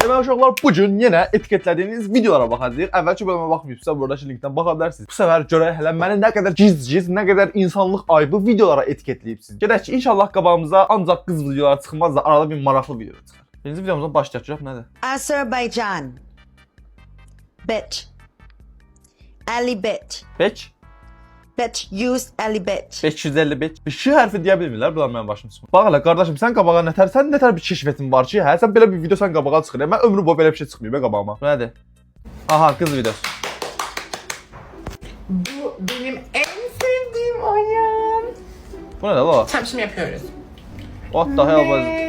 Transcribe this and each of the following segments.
Deməli uşaqlar, bu gün yenə etiketlədiyiniz videolara baxacağıq. Əvvəlki bölümə baxmayıbsa, buradakı linkdən baxa bilərsiniz. Bu səfər görək hələ məni nə qədər giz, nə qədər insanlıq ayıbı videolara etiketləyibsiniz. Gedək ki, inşallah qabağımıza ancaq qız videoları çıxmaz da arada bir maraqlı video çıxar. Birinci videomuzdan başlayacaq. Nədir? Azerbaijan. Bitch. Ali bitch. Bitch. Bitch use Ali bitch. 550 bitch. Bir şi hərfi deyə bilmirlər, bunlar mənim başım çıxmır. Bax elə qardaşım, sən qabağa nətər bir keşfetin var ki, hə? Sən belə bir video sən qabağa çıxır. Mən ömrüm boyu belə bir şey çıxmıyor be qabağıma. Bu nədir? Aha, qız videosu. Bu benim en sevdiğim oyun. Bu nədir la? Tam şimdi yapıyoruz. What the hell was?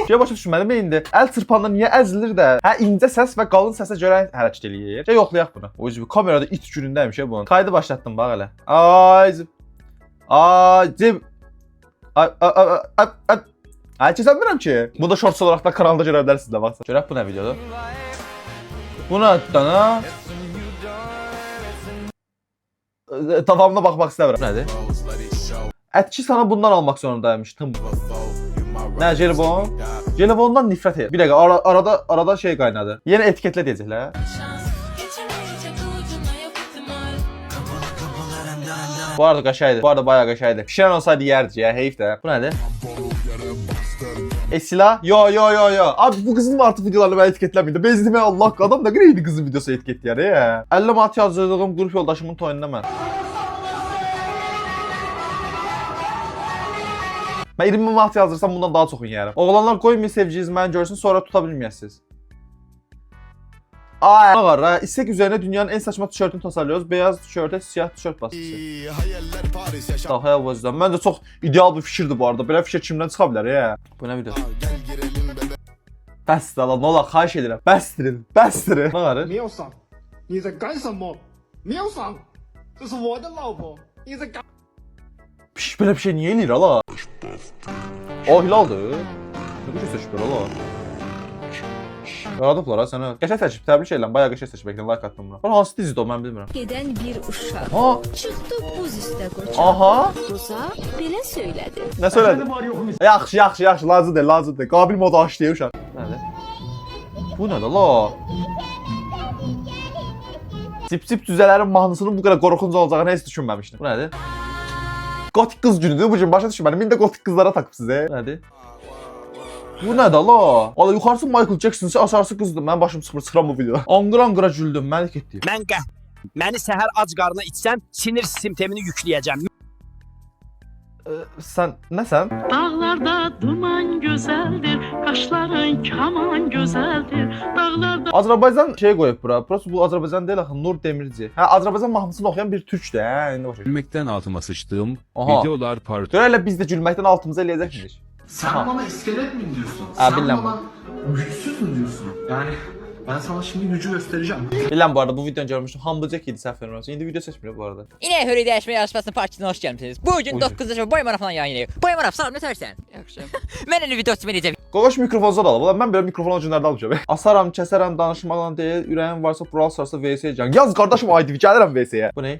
Şey başa düşmədim indi. Əl çırpanda niyə əzilir də? Hə, incə səs və qalın səsə görə hərəkət eləyir. Şey yoxlayaq bunu. O yüzden kamerada it günündəymiş ya bunun. Kaydı başlatdım bax elə. Ay keçənmirəm ki. Bunu da shorts olaraq da kanalda görə bilərsiniz də baxsa. Görək bu nə videodur? Bu nə dana? Davamına baxmaq istəmirəm. Nədir? Ətki sana bundan almaq zorundaymışdım. Nə, jelibon? Jelibondan nifrət edir. Bir dəqiqə, arada şey qaynadı. Yenə etiketlə deyəcəklər. Bu arada qaşaydı. Bu arada bayağı qaşaydı. Pişirən olsaydı yerdik ya, heyif də. Bu nədir? Esila? Yo. Abi bu qızın artıq videolarını mən etiketləmiydim. Bezdim ya, Allah adam nə qədər idi qızın videosu etiketləyər ya. 50 manat yazdırdığım qrup yoldaşımın toyunda mən. Mən 20 manat yazdırsam bundan daha çoxunu yeyərəm. Oğlanlar qoymayın sevginiz məni görsün, sonra tuta bilməyəsiniz. Ay, ağarra, istek üzerine dünyanın en saçma tişörtünü tasarlıyoruz. Beyaz tişörte siyah tişört baskısı. Daha o yüzden. Məncə çox ideal bir fikirdir bu arada. Belə fikir kimdən çıxa bilər ya? Bu nə video? Bəsdir lan, ola, xahiş edirəm. Bəstirin. Nə qarır? 没有赏，你在干什么？没有赏，这是我的老婆，你在干？ Piş, belə bir şey niyə eləyir ala? O hilaldır. Nə bir şey seçib belə ala? Yaradıblar ha sənə. Qəşəng seçib, təbrik edirəm. Bayağı qəşəng seçib, bəkdən like atdım buna. Bana hansı dizidir o, mən bilmirəm. Gedən bir uşaq. Ha? Çıxdı buz üstə qoçaq. Aha. Buza belə söylədi. Nə söylədi? Yaxşı, lazımdır. Qabil moda açdı uşaq. Nədir? Bu nədir la? Cip düzələrin mahnısının bu qədər qorxunc olacağını heç düşünməmişdim. Bu nədir? Gotik qız günüdür bu gün, başa düşmədim. İndi gotik qızlara takıb sizə. Nədir? Bu nədir la? Valla yuxarısı Michael Jackson'sı, aşağısı qızdır. Mən başım çıxıram bu videoda. Anqıra güldüm, məlik etdi. Məni səhər ac qarnına içsən, sinir sistemini yükləyəcəm. Sən nəsən? Dağlarda duman gözəldir, qaşların kaman gözəldir. Dağlarda Azərbaycan şey qoyub bura. Prosta bu Azərbaycan deyil axı, Nur Demirci. Hə, Azərbaycan mahnısını oxuyan bir türkdür, hə, indi başa. Gülmekten altıma sıçtığım Aha. videolar part. Görə elə biz də gülməkdən altımıza eləyəcəkmiş. Sen bana iskelet mi diyorsun? Ha, Sen bilmem. bana güçsüz mü diyorsun? Yani ben sana şimdi gücü göstereceğim. Bilən bu arada bu videonu görmüşdüm. Hamburg idi səhv vermirəmsə. İndi video seçmir bu arada. Yine Hürriye Değişme Yarışması'nın partisine hoş geldiniz. Bugün Buyurun. 9 yaşında boy marafonu yayınlıyor. Boy maraf salam ne tersen? Yaxşı. Mən indi video çəkəcəm. Qoqoş mikrofonu da alıb. Ulan mən belə mikrofonu günlərdə almışam. Asaram, kəsərəm, danışmaqla deyil. Ürəyim varsa Brawl Stars'da VS can. Yaz qardaşım ID gəlirəm VS-yə. Bu nə?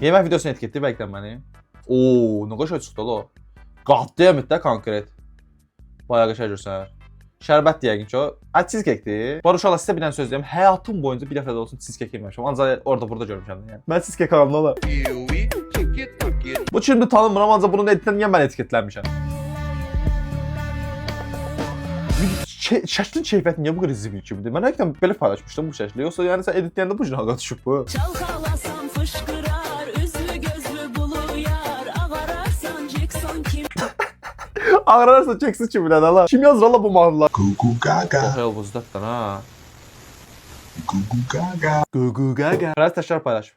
Yemək videosunu etiketli bəlkə məni. Oo, nə qəşəng çıxdı la. Qatlayamıd da konkret. Bayağı qəşəng görsən. Şərbət deyəkin ki o. Cheesecake-dir. Bu uşaqlar sizə bir dənə söz deyim. Həyatım boyunca bir dəfə də olsun cheesecake yeməmişəm. Ancaq orada burada görmüşəm yəni. Mən cheesecake alanlar olar. Bu şimdi tanımıram, ancaq bunun editindən niyə mən etiketlənmişəm? Şəklin keyfiyyəti niyə bu qədər zibil kimidir? Mən həqiqətən belə paylaşmışdım bu şəkli. Yoxsa yəni sən editləyəndə bu cür haqa düşüb bu. Çalxalasan fışqırar, üzlü gözlü buluyar, ağararsan Jackson kim? Ağrarsa çəksin kimi nədə la. Kim yazır la bu mahnılar? Gugu gaga, Oh hell was that ha. gugu gaga. Gugu gaga. Biraz təşkil paylaş.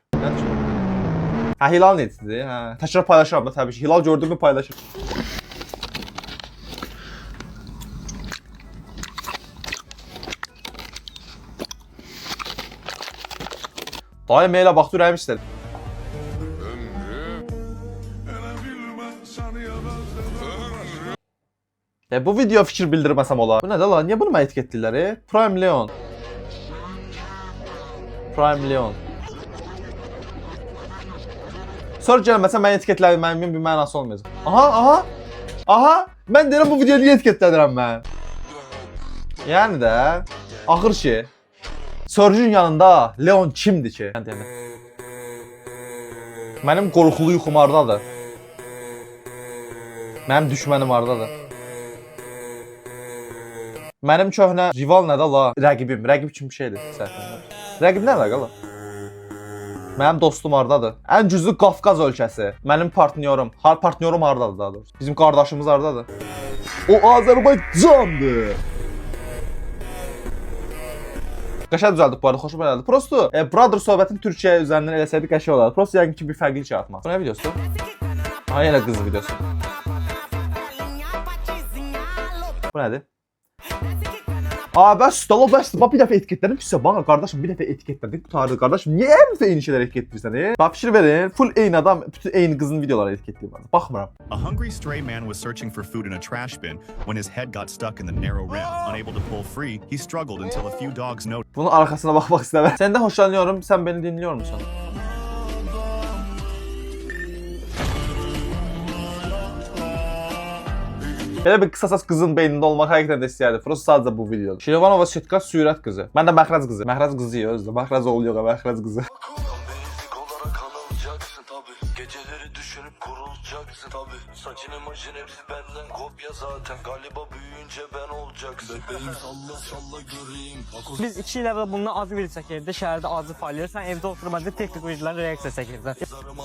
Ha, Hilal netidir? Ha, təşkil paylaşıram da təbii ki. Hilal gördüyümü paylaşır. Dayım elə baxdı ürəyim istədi. Bu video fikir bildirməsəm olar. Bu nədir lan? Niyə bunu mən etiketdirlər? Prime Leon. Sonra gəlməsə mən etiketləməyimin bir mənası olmayacaq. Aha. Mən deyirəm bu videoyu niyə etiketlədirəm mən? Yəni də axır ki Surge'ün yanında Leon kimdir ki? Mənim qorxulu yuxum hardadır? Mənim düşmənim hardadır? Mənim köhnə rival nədir la? Rəqibim. Rəqib kimi bir şeydir. Rəqib nə la? Mənim dostum hardadır? Ən güclü Qafqaz ölkəsi. Mənim partnyorum. Partnyorum hardadır daha doğrusu? Bizim qardaşımız hardadır? O Azərbaycandır. Qəşəng düzəldik bu arada, xoşuma gəldi. Prosto Brother söhbətin Türkiyə üzərindən eləsəydi qəşəng olardı. Prosto yəqin ki bir fərqli şey atmaq. Bu nə videosu? Ha, yenə qız videosu. Bu nədir? Bəs stalo bəs bir dəfə etiketlədim ki, bax qardaşım bir dəfə etiketlədik qutardı qardaşım. Niyə hər dəfə eyni şeylər etiketləyirsən? Bax fikir verin, full eyni adam bütün eyni qızın videoları etiketləyir bana. Baxmıram. A hungry stray man was searching for food in a trash bin when his head got stuck in the narrow rim. Unable to pull free, he struggled until a few dogs noticed. Bunun arkasına baxmaq istəməm. Səndən xoşlanıyorum, sən beni dinliyor musun? Belə bir qısasas qızın beynində olmaq həqiqətən də istəyərdi. Prosta sadəcə bu videodur. Şirvanova Sütka sürət qızı. Mən də Məxrəz qızı. Məxrəz qızı ya özdə. Məxrəz oğlu yox, Məxrəz qızı. Geceleri düşünüp kurulacaksın tabi. Saçın imajın hepsi benden kopya zaten. Galiba büyüyünce ben olacaksın. Bebeğim salla salla göreyim. Biz 2 il əvvəl bundan acı video çəkirdi. Şəhərdə acı paylayırsan, evdə oturmaca teknik videolarla reaksiya çəkirsən.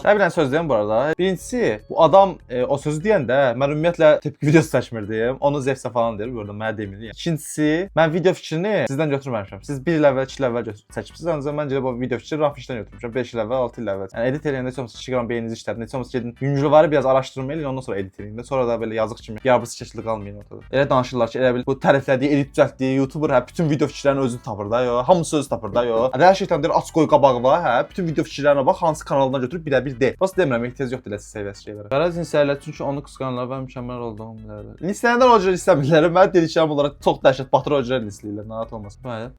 Bir dənə söz deyim bu arada. Birincisi, bu adam o sözü deyəndə mən ümumiyyətlə tepki videosu seçmirdim. Onu zevsə falan deyir. Burada mənə demirdi. İkincisi, mən video fikrini sizdən götürməmişəm. Siz 1 il əvvəl, 2 il əvvəl seçmisiniz. Ancaq məncə bu video fikri Rafişdən götürmüşəm. 5 il əvvəl, 6 il əvvəl. Yəni edit eləyəndə heç olmasa Instagram beyninizi işlədin. Heç olmasa gedin güncülləri biraz araşdırma eləyin, ondan sonra edit eləyin. Sonra da belə yazıq kimi yabısı keçli qalmayın ortada. Elə danışırlar ki, elə bil bu təriflədiyi, edit düzəltdiyi YouTuber hə bütün video fikirlərini özü tapır da, yo. Hamısı özü tapır da, yo. Hər şeydən deyir aç qoy qabağına, hə bütün video fikirlərinə bax, hansı kanaldan götürüb birə-bir de. Bəs demirəm, ehtiyac yoxdur elə səviyyəsi şeylərə. Qərəz insələr çünki onu qısqanırlar və mükəmməl olduğunu bilirlər. İnsanlar o cür istəmirlər. Mən dediklərim olaraq çox dəhşət Batır o cür istəyirlər. Narahat olmasın. Bəli.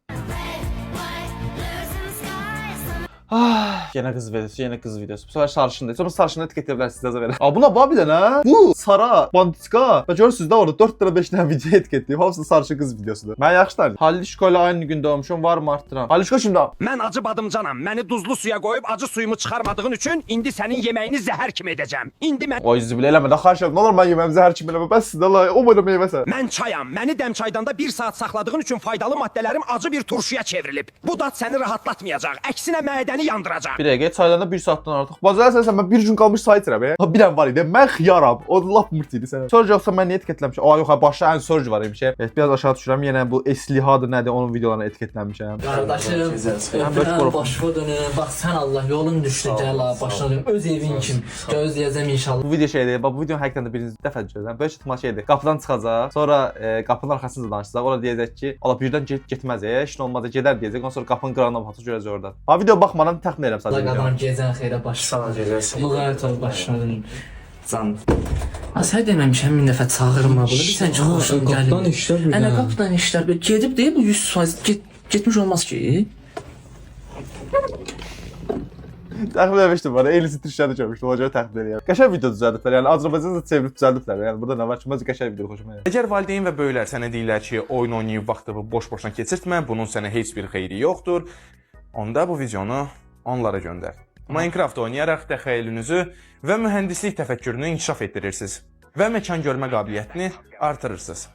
Yenə qız videosu, yenə qız videosu. Bu sefer sarışındır. Sonra sarışını etiket edebilirsiniz, yaza verin. Buna bax bir dənə. Bu Sara, Bandiska. Və görürsünüz də orada 4 dənə 5 dənə video etiketləyib. Hamısı sarışın qız videosudur. Mən yaxşılar. Halişko ilə aynı gün doğmuşum, var mı arttıran? Halişko kimdə? Mən acı badımcanam. Məni duzlu suya qoyub acı suyumu çıxarmadığın üçün indi sənin yeməyini zəhər kimi edəcəm. İndi mən O yüzü bilə eləmə də xahiş edirəm. Nə olur mən yeməyimi zəhər kimi eləmə. Bəs sizdə la o boyda meyvəsə. Mən çayam. Məni dəm çaydanda 1 saat saxladığın üçün faydalı maddələrim acı bir turşuya çevrilib. Bu dad səni rahatlatmayacaq. Əksinə mədəni yandıracaq. Bir dəqiqə çaydanda 1 saatdan artıq. Bacarırsan mən bir gün qalmış çay içirəm. Bir dənə var idi. Mən xiyaram. O lap mırt idi sənə. Surge yoxsa mən niyə etiketləmişəm? Yox, başda ən Surge var imiş. Evet, biraz aşağı düşürəm. Yenə bu Eslihadır nədir onun videolarına etiketləmişəm. Qardaşım, başqa dönüm. Bax sən Allah yolun düşdü gəl ha, başına dönüm. Öz evin kim. Gözləyəcəm inşallah. Bu video şeydir. Bax bu videonun həqiqətən də birinci dəfə görürəm. Böyük ihtimal şeydir. Qapıdan çıxacaq. Sonra qapının arxasında danışacaq. Ora deyəcək ki, "Ala birdən getməz, heç nə olmaz, gedər" deyəcək. Ondan sonra qapının qırağına baxacaq, görəcək orada. Ha video baxmadan təxmin edirəm sadəcə. Qadam gecən xeyrə başına gəlirsən. Müğayət ol başına dönüm. Can. Sən deməmişəm bir dəfə çağırma bunu. Bilsən ki, xoşum gəlir. Qapıdan işlər bir. Ana qapıdan işlər. Gedib deyə bu 100% getmiş olmaz ki. Təxmin etmişdim bana. Elisi Türkçədə görmüşdüm. O görə təxmin edirəm. Qəşəng video düzəldiblər. Yəni Azərbaycanca çevirib düzəldiblər. Yəni burada nə var ki, məncə qəşəng video xoşuma gəlir. Əgər valideyn və böyüklər sənə deyirlər ki, oyun oynayıb vaxtını boş-boşuna keçirtmə, bunun sənə heç bir xeyri yoxdur, onda bu videonu onlara göndər. Minecraft oynayaraq təxəyyülünüzü və mühəndislik təfəkkürünü inkişaf etdirirsiniz və məkan görmə qabiliyyətini artırırsınız.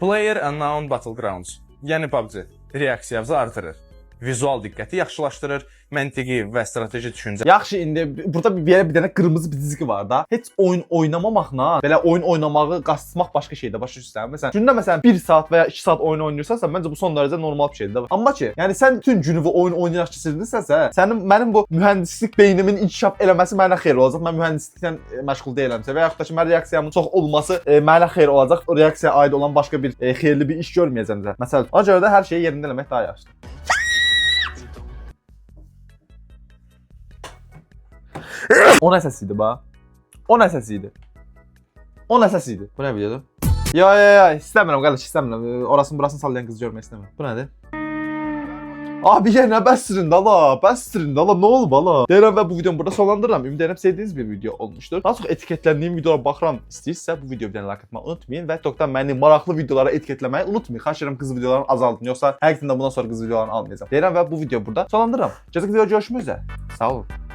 Player Unknown Battlegrounds, yəni PUBG, reaksiyanızı artırır. Vizual diqqəti yaxşılaşdırır, məntiqi və strateji düşüncə. Yaxşı, indi burada bir dənə qırmızı bir cizgi var da. Heç oyun oynamamaqla, belə oyun oynamağı qasmaq başqa şeydir, başa düşürsən? Məsələn, gündə məsələn 1 saat və ya 2 saat oyun oynayırsansa, məncə bu son dərəcə normal bir şeydir. Amma ki, yəni sən bütün gününü oyun oynayaraq keçirdirsənsə, mənim bu mühəndislik beynimin inkişaf eləməsi mənə xeyir olacaq. Mən mühəndisliklə məşğul deyiləmsə və yaxud da ki, mən reaksiyamın çox olması mənə xeyir olacaq. O reaksiyaya aid olan başqa bir xeyirli bir iş görməyəcəm. Məsələn, ona görə də hər şeyi yerində eləmək daha yaxşıdır. O nə səs idi ba? O nə səs idi? O nə səs idi? Bu nə videodur? Ya, istəmirəm qardaş, istəmirəm. Orasını burasını sallayan qızı görmək istəmirəm. Bu nədir? Abi yenə bəstirin də la, bəstirin də la, nə olub ala? Deyirəm və bu videomu burada sonlandırıram. Ümid edirəm sevdiyiniz bir video olmuşdur. Daha çox etiketləndiğim videolara baxıram istəyirsə bu videoya bir dənə like atmağı unutmayın və TikTokdan məni maraqlı videolara etiketləməyi unutmayın. Xahiş edirəm qız videolarını azaldın, yoxsa həqiqətən də bundan sonra qız videolarını almayacağam. Deyirəm və bu videoyu burada sonlandırıram. Gələcək videoda görüşmək üzrə. Sağ olun.